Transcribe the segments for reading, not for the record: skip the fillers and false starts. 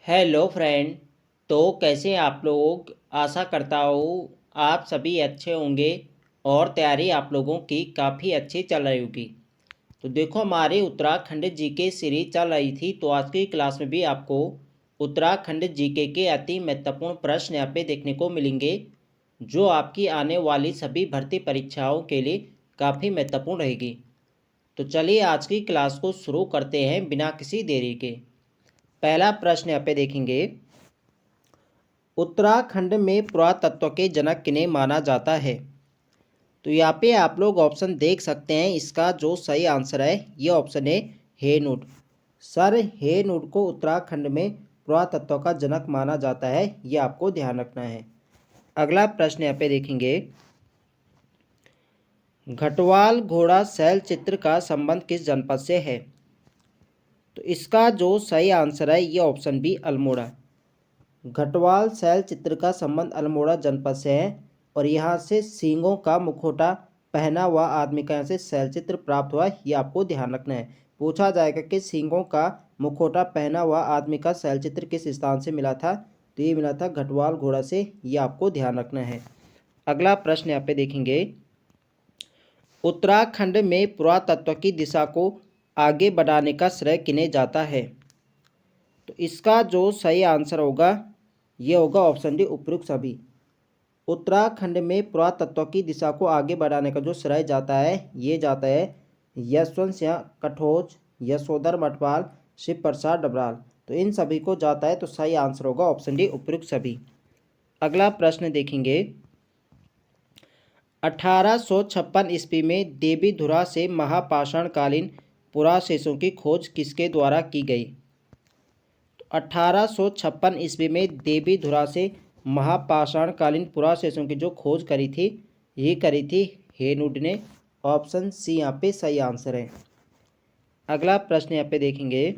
Hello friend. तो कैसे आप लोग। आशा करता हूँ आप सभी अच्छे होंगे और तैयारी आप लोगों की काफ़ी अच्छी चल रही होगी। तो देखो हमारी उत्तराखंड जीके सीरीज चल रही थी, तो आज की क्लास में भी आपको उत्तराखंड जीके के अति महत्वपूर्ण प्रश्न यहाँ पे देखने को मिलेंगे, जो आपकी आने वाली सभी भर्ती परीक्षाओं के लिए काफ़ी महत्वपूर्ण रहेगी। तो चलिए आज की क्लास को शुरू करते हैं बिना किसी देरी के। पहला प्रश्न यहाँ पे देखेंगे, उत्तराखंड में पुरातत्व के जनक किन्हें माना जाता है। तो यहाँ पे आप लोग ऑप्शन देख सकते हैं। इसका जो सही आंसर है ये ऑप्शन है हेनूड। सर हेनूड को उत्तराखंड में पुरातत्व का जनक माना जाता है, ये आपको ध्यान रखना है। अगला प्रश्न यहाँ पे देखेंगे, घटवाल घोड़ा शैल चित्र का संबंध किस जनपद से है। तो इसका जो सही आंसर है ये ऑप्शन बी अल्मोड़ा। घटवाल शैल चित्र का संबंध अल्मोड़ा जनपद से है और यहाँ से सींगों का मुखौटा पहना हुआ आदमी का यहाँ से शैल चित्र प्राप्त हुआ है, ये आपको ध्यान रखना है। पूछा जाएगा कि सींगों का मुखौटा पहना हुआ आदमी का शैल चित्र किस स्थान से मिला था, तो ये मिला था घटवाल घोड़ा से, ये आपको ध्यान रखना है। अगला प्रश्न यहाँ पे देखेंगे, उत्तराखंड में पुरातत्व की दिशा को आगे बढ़ाने का श्रेय किन्हें जाता है। तो इसका जो सही आंसर होगा ये होगा ऑप्शन डी उपयुक्त सभी। उत्तराखंड में पुरातत्व की दिशा को आगे बढ़ाने का जो श्रेय जाता है ये जाता है यशवंत सिंह कठोच, यशोधर मठपाल, शिव प्रसाद डबराल। तो इन सभी को जाता है, तो सही आंसर होगा ऑप्शन डी उपयुक्त सभी। अगला प्रश्न देखेंगे, 1856 ईस्वी में देवीधुरा से महापाषाणकालीन पुरावशेषों की खोज किसके द्वारा की गई। 1856 ईस्वी में देवीधुरा से महापाषाणकालीन पुरावशेषों की जो खोज करी थी ये करी थी हेनूड ने। ऑप्शन सी यहाँ पे सही आंसर है। अगला प्रश्न यहाँ पे देखेंगे,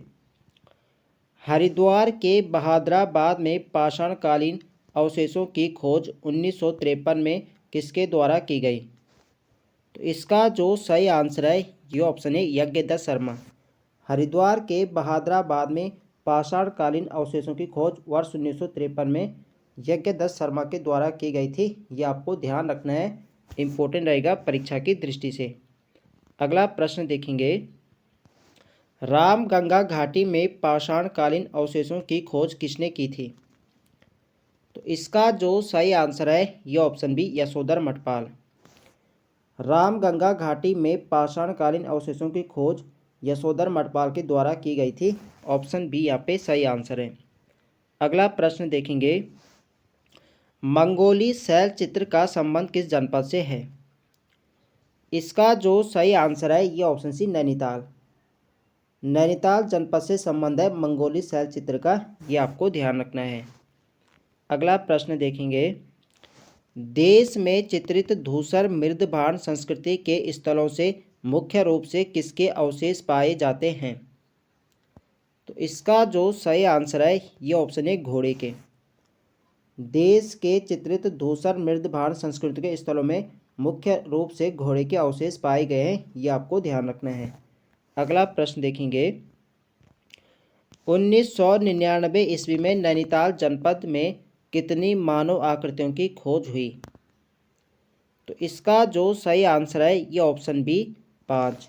हरिद्वार के बहादुराबाद में पाषाणकालीन अवशेषों की खोज 1953 में किसके द्वारा की गई। तो इसका जो सही आंसर है ये ऑप्शन है यज्ञदत्त शर्मा। हरिद्वार के बहादुराबाद में पाषाणकालीन अवशेषों की खोज वर्ष 1953 में यज्ञदत्त शर्मा के द्वारा की गई थी, ये आपको ध्यान रखना है, इम्पोर्टेंट रहेगा परीक्षा की दृष्टि से। अगला प्रश्न देखेंगे, रामगंगा घाटी में पाषाणकालीन अवशेषों की खोज किसने की थी। तो इसका जो सही आंसर है ये ऑप्शन बी यशोधर मठपाल। रामगंगा घाटी में पाषाणकालीन अवशेषों की खोज यशोधर मठपाल के द्वारा की गई थी। ऑप्शन बी यहाँ पे सही आंसर है। अगला प्रश्न देखेंगे, मंगोली शैल चित्र का संबंध किस जनपद से है। इसका जो सही आंसर है ये ऑप्शन सी नैनीताल। नैनीताल जनपद से संबंध है मंगोली शैल चित्र का, ये आपको ध्यान रखना है। अगला प्रश्न देखेंगे, देश में चित्रित धूसर मृदभाण संस्कृति के स्थलों से मुख्य रूप से किसके अवशेष पाए जाते हैं। तो इसका जो सही आंसर है ये ऑप्शन है घोड़े के। देश के चित्रित धूसर मृदभाण संस्कृति के स्थलों में मुख्य रूप से घोड़े के अवशेष पाए गए हैं, ये आपको ध्यान रखना है। अगला प्रश्न देखेंगे, 1999 ईस्वी में नैनीताल जनपद में कितनी मानव आकृतियों की खोज हुई। तो इसका जो सही आंसर है ये ऑप्शन बी 5।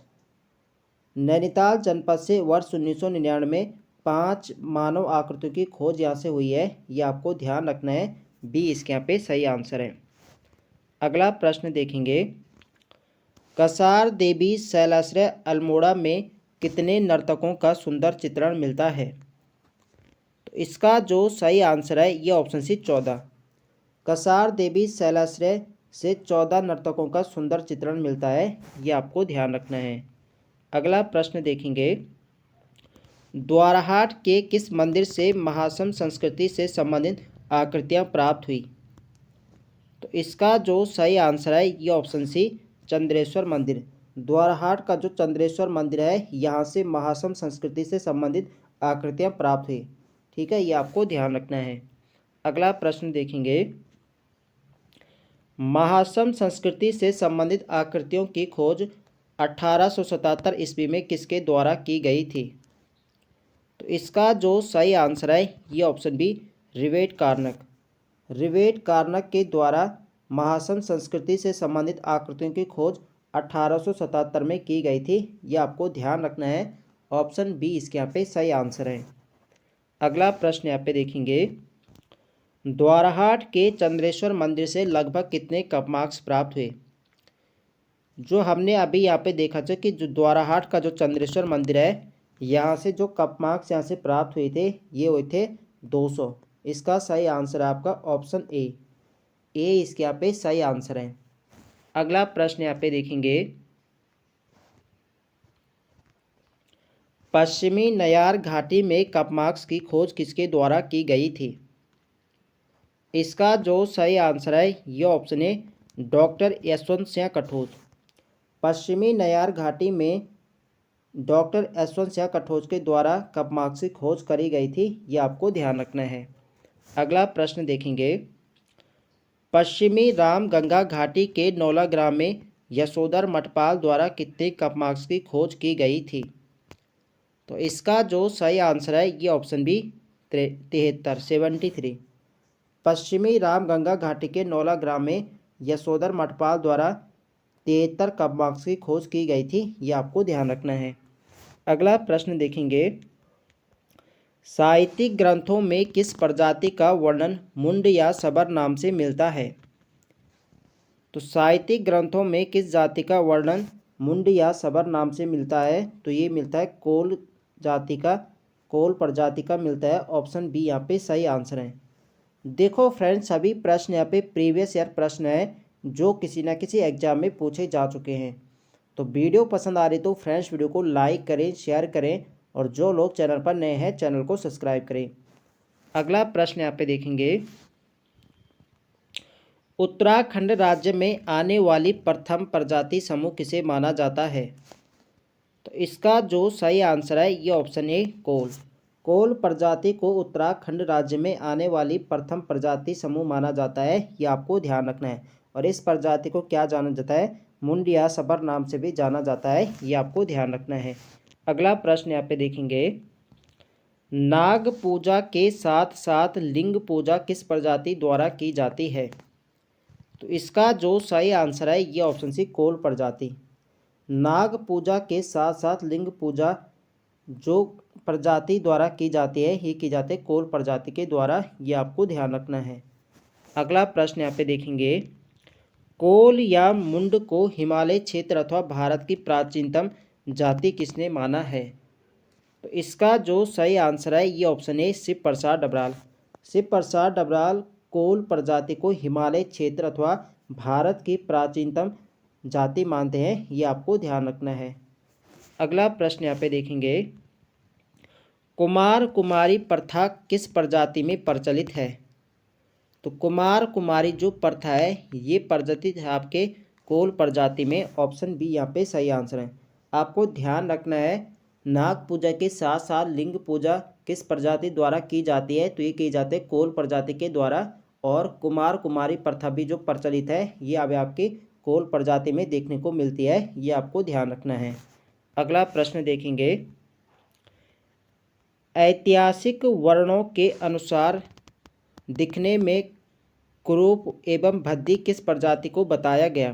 नैनीताल जनपद से वर्ष 1999 में 5 मानव आकृतियों की खोज यहाँ से हुई है, ये आपको ध्यान रखना है, बी इसके यहाँ पे सही आंसर है। अगला प्रश्न देखेंगे, कसार देवी शैलाश्रय अल्मोड़ा में कितने नर्तकों का सुंदर चित्रण मिलता है। तो इसका जो सही आंसर है ये ऑप्शन सी 14। कसार देवी शैलाश्रय से 14 नर्तकों का सुंदर चित्रण मिलता है, ये आपको ध्यान रखना है। अगला प्रश्न देखेंगे, द्वाराहाट के किस मंदिर से महासम संस्कृति से संबंधित आकृतियाँ प्राप्त हुई। तो इसका जो सही आंसर है ये ऑप्शन सी चंद्रेश्वर मंदिर। द्वाराहाट का जो चंद्रेश्वर मंदिर है यहाँ से महासम संस्कृति से संबंधित आकृतियाँ प्राप्त हुई। ठीक है, ये आपको ध्यान रखना है। अगला प्रश्न देखेंगे, महासम संस्कृति से संबंधित आकृतियों की खोज 1877 ईस्वी में किसके द्वारा की गई थी। तो इसका जो सही आंसर है ये option B Rivett Carnac. Rivett Carnac के द्वारा महासन संस्कृति से संबंधित आकृतियों की खोज 1877 में की गई थी। ये आपको ध्यान रखना है। ऑप्शन बी इसके यहाँ पे सही आंसर है। अगला प्रश्न यहाँ पे देखेंगे, द्वाराहाट के चंद्रेश्वर मंदिर से लगभग कितने कप मार्क्स प्राप्त हुए। जो हमने अभी यहाँ पे देखा था कि जो द्वाराहाट का जो चंद्रेश्वर मंदिर है, यहाँ से जो कप मार्क्स यहाँ से प्राप्त हुए थे ये हुए थे 200। इसका सही आंसर है आपका ऑप्शन ए इसके यहाँ पे सही आंसर है। अगला प्रश्न यहाँ पे देखेंगे, पश्चिमी नयार घाटी में कप मार्क्स की खोज किसके द्वारा की गई थी। इसका जो सही आंसर है ये ऑप्शन है डॉक्टर यशवंत सिंह कठोच। पश्चिमी नयार घाटी में डॉक्टर यशवंत सिंह कठोच के द्वारा कप मार्क्स की खोज करी गई थी। ये आपको ध्यान रखना है। अगला प्रश्न देखेंगे, पश्चिमी रामगंगा घाटी के नौला ग्राम में यशोधर मठपाल द्वारा कितने कप मार्क्स की खोज की गई थी। तो इसका जो सही आंसर है ये ऑप्शन बी 73। पश्चिमी रामगंगा घाटी के नौला ग्राम में यशोधर मठपाल द्वारा 73 कप मार्क्स की खोज की गई थी। ये आपको ध्यान रखना है। अगला प्रश्न देखेंगे, साहित्यिक ग्रंथों में किस प्रजाति का वर्णन मुंड या सबर नाम से मिलता है। तो साहित्यिक ग्रंथों में किस जाति का वर्णन मुंड या सबर नाम से मिलता है। तो ये मिलता है कोल प्रजाति का मिलता है। ऑप्शन बी यहाँ पे सही आंसर है। देखो फ्रेंड्स, सभी प्रश्न यहाँ पे प्रीवियस ईयर प्रश्न है जो किसी न किसी एग्जाम में पूछे जा चुके हैं। तो वीडियो पसंद आ रही तो फ्रेंड्स वीडियो को लाइक करें, शेयर करें और जो लोग चैनल पर नए हैं चैनल को सब्सक्राइब करें। अगला प्रश्न यहाँ पे देखेंगे, उत्तराखंड राज्य में आने वाली प्रथम प्रजाति समूह किसे माना जाता है। तो इसका जो सही आंसर है ये ऑप्शन ए कोल प्रजाति को उत्तराखंड राज्य में आने वाली प्रथम प्रजाति समूह माना जाता है। ये आपको ध्यान रखना है। और इस प्रजाति को क्या जाना जाता है, मुंड या सबर नाम से भी जाना जाता है। ये आपको ध्यान रखना है। अगला प्रश्न यहाँ पे देखेंगे, नाग पूजा के साथ साथ लिंग पूजा किस प्रजाति द्वारा की जाती है। तो इसका जो सही आंसर है ये ऑप्शन सी कोल प्रजाति। नाग पूजा के साथ साथ लिंग पूजा जो प्रजाति द्वारा की जाती है ये की जाती है कोल प्रजाति के द्वारा। ये आपको ध्यान रखना है। अगला प्रश्न यहाँ पे देखेंगे, कोल या मुंड को हिमालय क्षेत्र अथवा भारत की प्राचीनतम जाति किसने माना है। तो इसका जो सही आंसर है ये ऑप्शन है शिव प्रसाद डबराल। शिव प्रसाद डबराल कोल प्रजाति को हिमालय क्षेत्र अथवा भारत की प्राचीनतम जाति मानते हैं। ये आपको ध्यान रखना है। अगला प्रश्न यहाँ पे देखेंगे, कुमार कुमारी प्रथा किस प्रजाति में प्रचलित है। तो कुमार कुमारी जो प्रथा है ये प्रचलित है आपके कोल प्रजाति में। ऑप्शन बी यहाँ पे सही आंसर है। आपको ध्यान रखना है, नाग पूजा के साथ साथ लिंग पूजा किस प्रजाति द्वारा की जाती है। तो ये की जाती है कोल प्रजाति के द्वारा। और कुमार कुमारी प्रथा भी जो प्रचलित है ये अब आपकी कोल प्रजाति में देखने को मिलती है। ये आपको ध्यान रखना है। अगला प्रश्न देखेंगे, ऐतिहासिक वर्णों के अनुसार दिखने में कुरूप एवं भद्दी किस प्रजाति को बताया गया।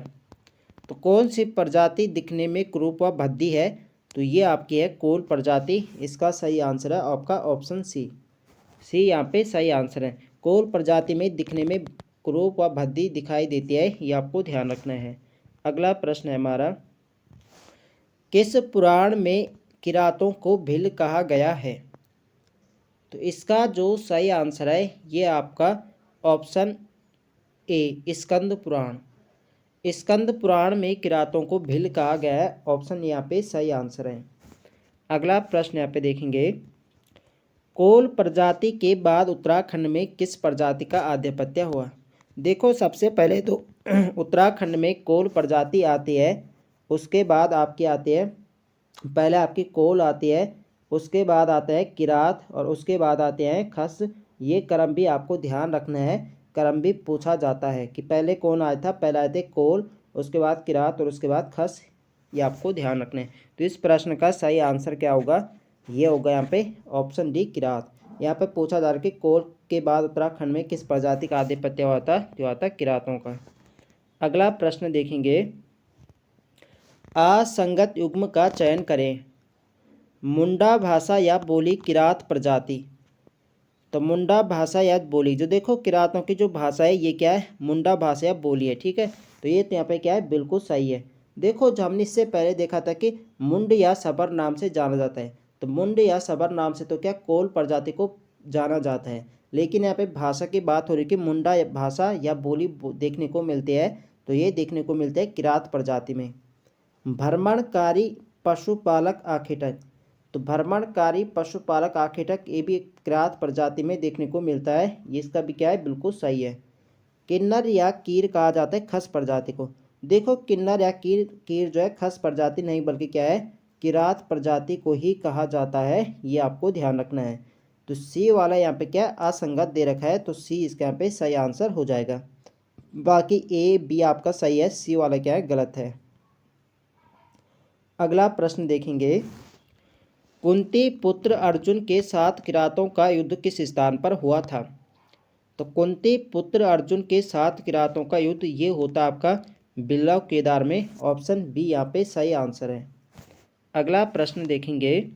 तो कौन सी प्रजाति दिखने में कुरूप व भद्दी है। तो ये आपकी है कोल प्रजाति। इसका सही आंसर है आपका ऑप्शन सी यहाँ पे सही आंसर है। कोल प्रजाति में दिखने में कुरूप व भद्दी दिखाई देती है। ये आपको ध्यान रखना है। अगला प्रश्न है हमारा, किस पुराण में किरातों को भिल कहा गया है। तो इसका जो सही आंसर है ये आपका ऑप्शन ए स्कंद पुराण। स्कंद पुराण में किरातों को भिल कहा गया है। ऑप्शन यहाँ पे सही आंसर है। अगला प्रश्न यहाँ पे देखेंगे, कोल प्रजाति के बाद उत्तराखंड में किस प्रजाति का आधिपत्य हुआ। देखो सबसे पहले तो उत्तराखंड में कोल प्रजाति आती है, उसके बाद आपकी आती है, पहले आपकी कोल आती है, उसके बाद आता है किरात और उसके बाद आते हैं खस। ये क्रम भी आपको ध्यान रखना है। क्रम भी पूछा जाता है कि पहले कौन आया था। पहले आए थे कोल, उसके बाद किरात और उसके बाद खस। ये आपको ध्यान रखना है। तो इस प्रश्न का सही आंसर क्या होगा, ये होगा यहाँ पे ऑप्शन डी किरात। यहाँ पे पूछा जा रहा है कि कोल के बाद उत्तराखंड में किस प्रजाति का आधिपत्य होता है, जो आता है किरातों का। अगला प्रश्न देखेंगे, असंगत युग्म का चयन करें। मुंडा भाषा या बोली किरात प्रजाति। तो मुंडा भाषा या बोली, जो देखो किरातों की जो भाषा है ये क्या है, मुंडा भाषा या बोली है, ठीक है। तो ये तो यहाँ पे क्या है, बिल्कुल सही है। देखो जो हमने इससे पहले देखा था कि मुंड या सबर नाम से जाना जाता है, तो मुंड या सबर नाम से तो क्या कोल प्रजाति को जाना जाता है, लेकिन यहाँ पे भाषा की बात हो रही है कि मुंडा भाषा या बोली देखने को मिलती है, तो ये देखने को मिलते हैं किरात प्रजाति में। भ्रमणकारी पशुपालक आखेटक। तो भ्रमणकारी पशुपालक आखेटक ये भी किरात प्रजाति में देखने को मिलता है, ये इसका भी क्या है, बिल्कुल सही है। किन्नर या कीर कहा जाता है खस प्रजाति को। देखो किन्नर या कीर जो है खस प्रजाति नहीं बल्कि क्या है, किरात प्रजाति को ही कहा जाता है, ये आपको ध्यान रखना है। तो सी वाला यहाँ पे क्या असंगत दे रखा है, तो सी इसका यहाँ पे सही आंसर हो जाएगा। बाकी ए बी आपका सही है, सी वाला क्या है, गलत है। अगला प्रश्न देखेंगे, कुंती पुत्र अर्जुन के साथ किरातों का युद्ध किस स्थान पर हुआ था। तो कुंती पुत्र अर्जुन के साथ किरातों का युद्ध ये होता आपका बिल्लव केदार में, ऑप्शन बी यहाँ पे सही आंसर है। अगला प्रश्न देखेंगे,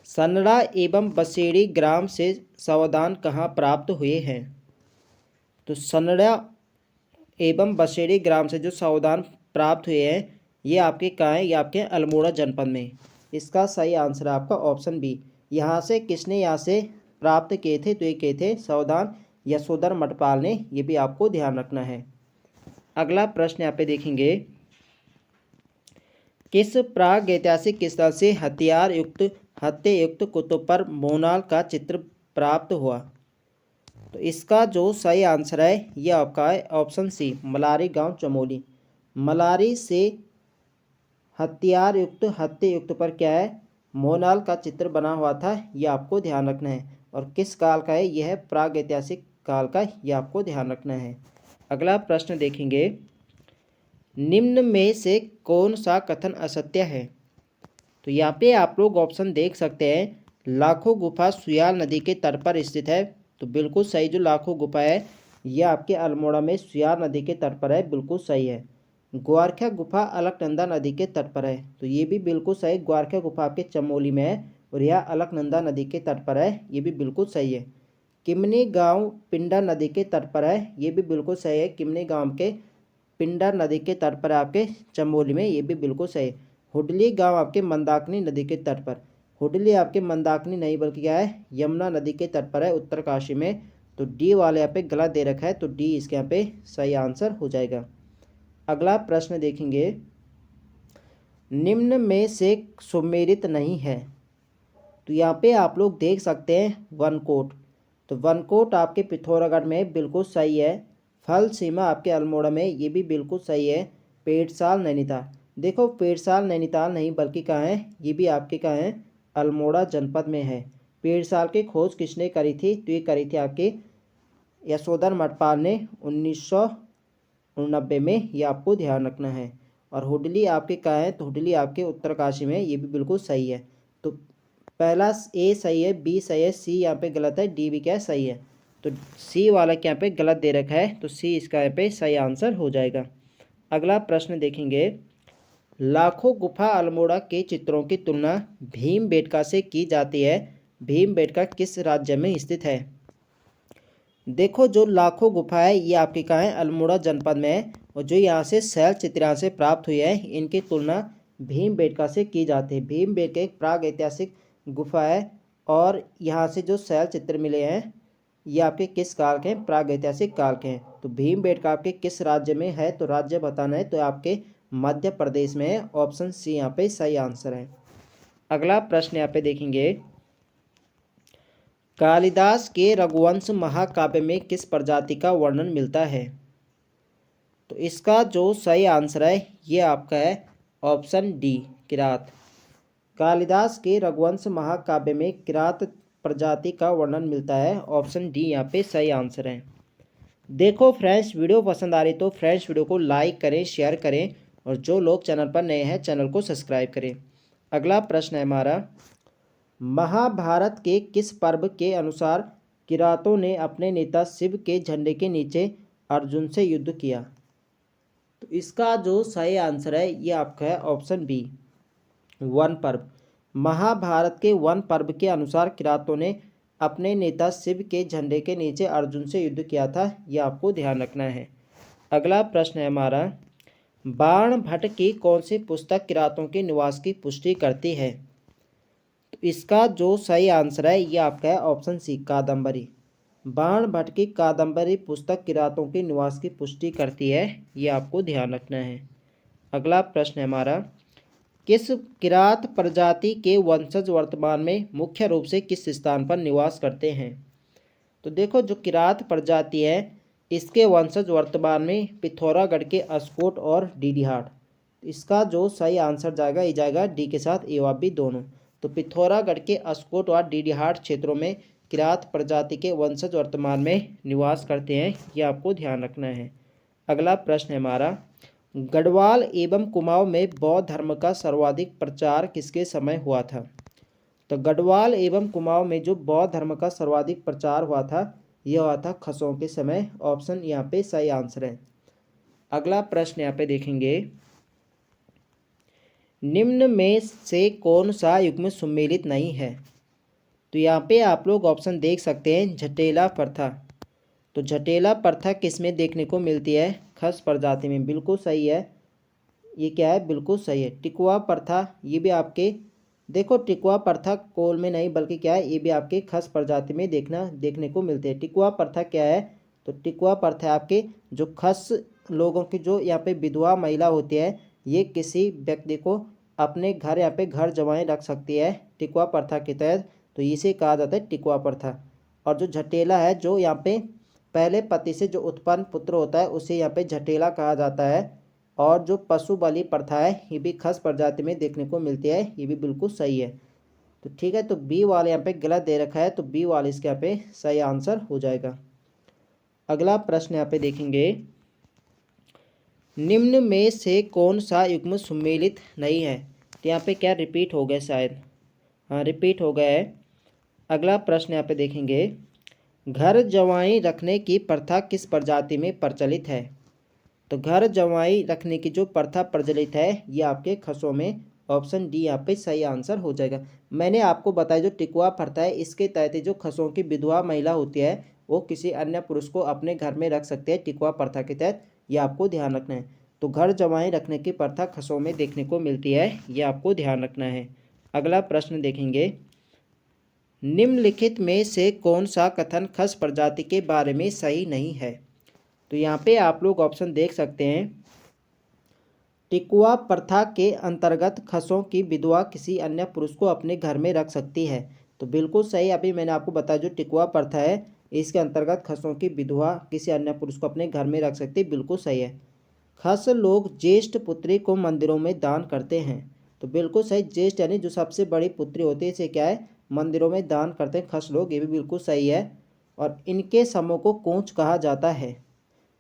सनड़ा एवं बसेड़ी ग्राम से सावधान कहाँ प्राप्त हुए हैं। तो सनड़ा एवं बसेड़ी ग्राम से जो सावधान प्राप्त हुए हैं ये आपके कहाँ है, ये आपके अल्मोड़ा जनपद में। इसका सही आंसर है आपका ऑप्शन बी। यहाँ से किसने यहाँ से प्राप्त किए थे, तो ये किए थे सावधान यशोधर मठपाल ने, ये भी आपको ध्यान रखना है। अगला प्रश्न यहाँ पे देखेंगे, किस प्रागैतिहासिक स्थल से हत्यायुक्त कुतुब पर मोनाल का चित्र प्राप्त हुआ। तो इसका जो सही आंसर है ये आपका है ऑप्शन सी, मलारी गांव चमोली। मलारी से हत्यायुक्त पर क्या है, मोनाल का चित्र बना हुआ था, ये आपको ध्यान रखना है। और किस काल का है, यह है प्रागैतिहासिक काल का, ये आपको ध्यान रखना है। अगला प्रश्न देखेंगे, निम्न में से कौन सा कथन असत्य है। तो यहाँ पे आप लोग ऑप्शन देख सकते हैं, लाखों गुफा सुयाल नदी के तट पर स्थित है, तो बिल्कुल सही। जो लाखों गुफा है ये आपके अल्मोड़ा में सुयाल नदी के तट पर है, बिल्कुल सही है। ग्वारखा गुफा अलकनंदा नदी के तट पर है, तो ये भी बिल्कुल सही। ग्वारखा गुफा आपके चमोली में है और यह अलकनंदा नदी के तट पर है, ये भी बिल्कुल सही है। किमनी गांव पिंडा नदी के तट पर है, ये भी बिल्कुल सही है। किमनी गांव के पिंडा नदी के तट पर आपके चमोली में, ये भी बिल्कुल सही है। हुडली गांव आपके मंदाकिनी नदी के तट पर। हुडली आपके मंदाकिनी नहीं बल्कि क्या है, यमुना नदी के तट पर है उत्तरकाशी में। तो डी वाले यहाँ पे गलत दे रखा है, तो डी इसके यहाँ पे सही आंसर हो जाएगा। अगला प्रश्न देखेंगे, निम्न में से सुमेलित नहीं है। तो यहाँ पे आप लोग देख सकते हैं वनकोट। तो वनकोट आपके पिथौरागढ़ में बिल्कुल सही है। फल सीमा आपके अल्मोड़ा में, ये भी बिल्कुल सही है। पेटसाल नैनीताल, देखो पेटसाल नैनीताल नहीं बल्कि कहाँ है, ये भी आपके कहाँ है, अल्मोड़ा जनपद में है। पेटसाल की खोज किसने करी थी, तो ये करी थी आपके यशोधर मठपाल ने 1990 में, ये आपको ध्यान रखना है। और हुडली आपके कहाँ है, तो हुडली आपके उत्तरकाशी में, ये भी बिल्कुल सही है। तो पहला ए सही है, बी सही है, सी यहाँ पे गलत है, डी भी क्या है, सही है। तो सी वाला क्या यहाँ पे गलत दे रखा है, तो सी इसका यहाँ पे सही आंसर हो जाएगा। अगला प्रश्न देखेंगे, लाखों गुफा अल्मोड़ा के चित्रों की तुलना भीमबेटका से की जाती है। भीमबेटका किस राज्य में स्थित है। देखो जो लाखों गुफा है ये आपके कहाँ है, अल्मोड़ा जनपद में है। और जो यहाँ से शैल चित्रांश से प्राप्त हुई है इनकी तुलना भीमबेटका से की जाती है। भीमबेटका एक प्राग ऐतिहासिक गुफा है और यहाँ से जो शैल चित्र मिले हैं ये आपके किस काल के हैं, प्राग ऐतिहासिक काल के हैं। तो भीमबेटका आपके किस राज्य में है, तो राज्य बताना है, तो आपके मध्य प्रदेश में है, ऑप्शन सी यहाँ पे सही आंसर है। अगला प्रश्न यहाँ पे देखेंगे, कालिदास के रघुवंश महाकाव्य में किस प्रजाति का वर्णन मिलता है। तो इसका जो सही आंसर है ये आपका है ऑप्शन डी, किरात। कालिदास के रघुवंश महाकाव्य में किरात प्रजाति का वर्णन मिलता है, ऑप्शन डी यहाँ पे सही आंसर है। देखो फ्रेंड्स, वीडियो पसंद आ रही तो फ्रेंड्स वीडियो को लाइक करें, शेयर करें और जो लोग चैनल पर नए हैं चैनल को सब्सक्राइब करें। अगला प्रश्न है हमारा, महाभारत के किस पर्व के अनुसार किरातों ने अपने नेता शिव के झंडे के नीचे अर्जुन से युद्ध किया? तो इसका जो सही आंसर है ये आपका है ऑप्शन बी, वन पर्व। महाभारत के वन पर्व के अनुसार किरातों ने अपने नेता शिव के झंडे के नीचे अर्जुन से युद्ध किया था, यह आपको ध्यान रखना है। अगला प्रश्न है हमारा, बाणभट्ट की कौन सी पुस्तक किरातों के निवास की पुष्टि करती है? तो इसका जो सही आंसर है ये आपका है ऑप्शन सी, कादम्बरी। बाणभट्ट की कादम्बरी पुस्तक किरातों के निवास की पुष्टि करती है, ये आपको ध्यान रखना है। अगला प्रश्न है हमारा, किस किरात प्रजाति के वंशज वर्तमान में मुख्य रूप से किस स्थान पर निवास करते हैं? तो देखो, जो किरात प्रजाति है इसके वंशज वर्तमान में पिथौरागढ़ के अस्कोट और डीडीहाट। इसका जो सही आंसर जाएगा ये जाएगा डी के साथ ए और बी दोनों। तो पिथौरागढ़ के अस्कोट और डीडीहाट क्षेत्रों में किरात प्रजाति के वंशज वर्तमान में निवास करते हैं, ये आपको ध्यान रखना है। अगला प्रश्न है हमारा, गढ़वाल एवं कुमाऊं में बौद्ध धर्म का सर्वाधिक प्रचार किसके समय हुआ था? तो गढ़वाल एवं कुमाऊं में जो बौद्ध धर्म का सर्वाधिक प्रचार हुआ था यह हुआ था खसों के समय। ऑप्शन यहाँ पे सही आंसर है। अगला प्रश्न यहाँ पे देखेंगे, निम्न में से कौन सा युग्म सम्मिलित नहीं है? तो यहाँ पे आप लोग ऑप्शन देख सकते हैं, झटेला प्रथा। तो झटेला प्रथा किस में देखने को मिलती है? खस प्रजाति में, बिल्कुल सही है। ये क्या है? बिल्कुल सही है। टिकुआ प्रथा, ये भी आपके देखो, टिकुआ प्रथा कोल में नहीं बल्कि क्या है, ये भी आपके खस प्रजाति में देखने को मिलते हैं। टिकुआ प्रथा क्या है? तो टिकुआ प्रथा आपके जो खस लोगों की जो यहाँ पे विधवा महिला होती है, ये किसी व्यक्ति को अपने घर यहाँ पे घर जमाए रख सकती है टिकुआ प्रथा के तहत, तो इसे कहा जाता है टिकुआ प्रथा। और जो झटेला है, जो यहाँ पे पहले पति से जो उत्पन्न पुत्र होता है उसे यहाँ पे झटेला कहा जाता है। और जो पशु बलि प्रथा है ये भी खस प्रजाति में देखने को मिलती है, ये भी बिल्कुल सही है। तो ठीक है, तो बी वाले यहाँ पे गलत दे रखा है, तो बी वाले इसके यहाँ पे सही आंसर हो जाएगा। अगला प्रश्न यहाँ पे देखेंगे, निम्न में से कौन सा युग्म सम्मिलित नहीं है? तो यहाँ पे क्या रिपीट हो गया शायद, हाँ रिपीट हो गया है। अगला प्रश्न यहाँ पे देखेंगे, घर जवाई रखने की प्रथा किस प्रजाति में प्रचलित है? तो घर जवाई रखने की जो प्रथा प्रचलित है ये आपके खसों में। ऑप्शन डी यहाँ पे सही आंसर हो जाएगा। मैंने आपको बताया जो टिकुआ प्रथा है इसके तहत जो खसों की विधवा महिला होती है वो किसी अन्य पुरुष को अपने घर में रख सकते हैं टिकुआ प्रथा के तहत, ये आपको ध्यान रखना है। तो घर जवाई रखने की प्रथा खसों में देखने को मिलती है, ये आपको ध्यान रखना है। अगला प्रश्न देखेंगे, निम्नलिखित में से कौन सा कथन खस प्रजाति के बारे में सही नहीं है? तो यहाँ पे आप लोग ऑप्शन देख सकते हैं, टिकुआ प्रथा के अंतर्गत खसों की विधवा किसी अन्य पुरुष को अपने घर में रख सकती है। तो बिल्कुल सही, अभी मैंने आपको बताया जो टिकुआ प्रथा है इसके अंतर्गत खसों की विधवा किसी अन्य पुरुष को अपने घर में रख सकती है, बिल्कुल सही है। खस लोग ज्येष्ठ पुत्री को मंदिरों में दान करते हैं। तो बिल्कुल सही, ज्येष्ठ यानी जो सबसे बड़ी पुत्री होती है इसे क्या है, मंदिरों में दान करते हैं खस लोग, ये भी बिल्कुल सही है। और इनके समूह को कोंच कहा जाता है।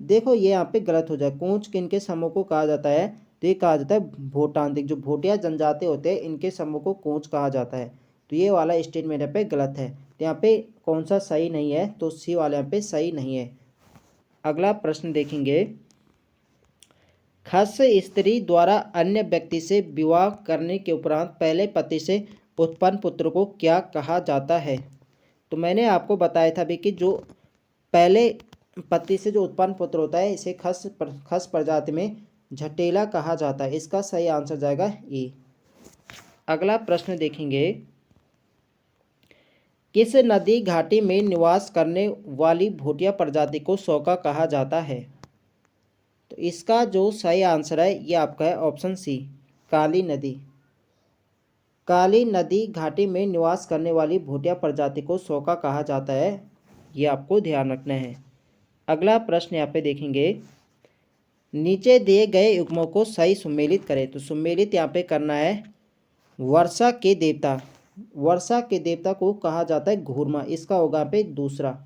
देखो ये यहाँ पे गलत हो जाए, कोंच किनके समूह को कहा जाता है? तो ये कहा जाता है भोटांतिक, जो भोटिया जनजाति होते हैं इनके समूह को कोंच कहा जाता है। तो ये वाला स्टेटमेंट यहाँ पे गलत है। तो यहाँ पे कौन सा सही नहीं है? तो सी वाला यहाँ पे सही नहीं है। अगला प्रश्न देखेंगे, खस स्त्री द्वारा अन्य व्यक्ति से विवाह करने के उपरांत पहले पति से उत्पन्न पुत्र को क्या कहा जाता है? तो मैंने आपको बताया था अभी कि जो पहले पति से जो उत्पन्न पुत्र होता है इसे खस प्रजाति में झटेला कहा जाता है। इसका सही आंसर जाएगा ए। अगला प्रश्न देखेंगे, किस नदी घाटी में निवास करने वाली भोटिया प्रजाति को सौका कहा जाता है? तो इसका जो सही आंसर है ये आपका है ऑप्शन सी, काली नदी। काली नदी घाटी में निवास करने वाली भोटिया प्रजाति को सौका कहा जाता है, ये आपको ध्यान रखना है। अगला प्रश्न यहाँ पे देखेंगे, नीचे दिए गए युग्मों को सही सुमेलित करें। तो सुमेलित यहाँ पे करना है, वर्षा के देवता, वर्षा के देवता को कहा जाता है घूरमा, इसका होगा यहाँ पे दूसरा।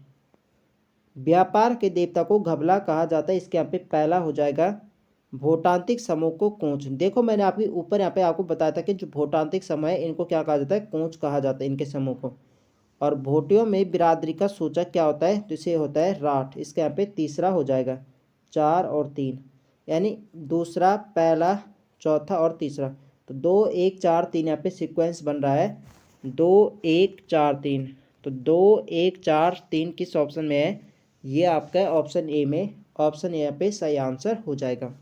व्यापार के देवता को घबला कहा जाता है, इसके यहाँ पे पहला हो जाएगा। भोटांतिक समूह को कोंच। देखो मैंने आपकी ऊपर यहाँ पे आपको बताया था कि जो भोटांतिक समूह है इनको क्या कहा जाता है, कोंच कहा जाता है इनके समूह को। और भोटियों में बिरादरी का सूचक क्या होता है, तो इसे होता है राठ। इसके यहाँ पे तीसरा हो जाएगा 4 और 3, यानी दूसरा, पहला, चौथा और तीसरा। तो 2 1 4 3 यहाँ पे सीक्वेंस बन रहा है 2 1 4 3। तो 2 1 4 3 किस ऑप्शन में है, ये आपका ऑप्शन ए में, ऑप्शन ए यहाँ पे सही आंसर हो जाएगा।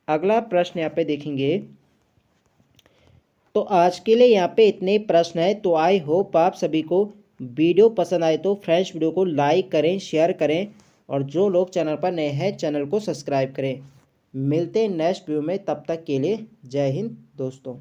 अगला प्रश्न यहाँ पे देखेंगे। तो आज के लिए यहाँ पे इतने प्रश्न है। तो आई होप आप सभी को वीडियो पसंद आए तो फ्रेंड्स वीडियो को लाइक करें, शेयर करें, और जो लोग चैनल पर नए हैं चैनल को सब्सक्राइब करें। मिलते हैं नेक्स्ट वीडियो में, तब तक के लिए जय हिंद दोस्तों।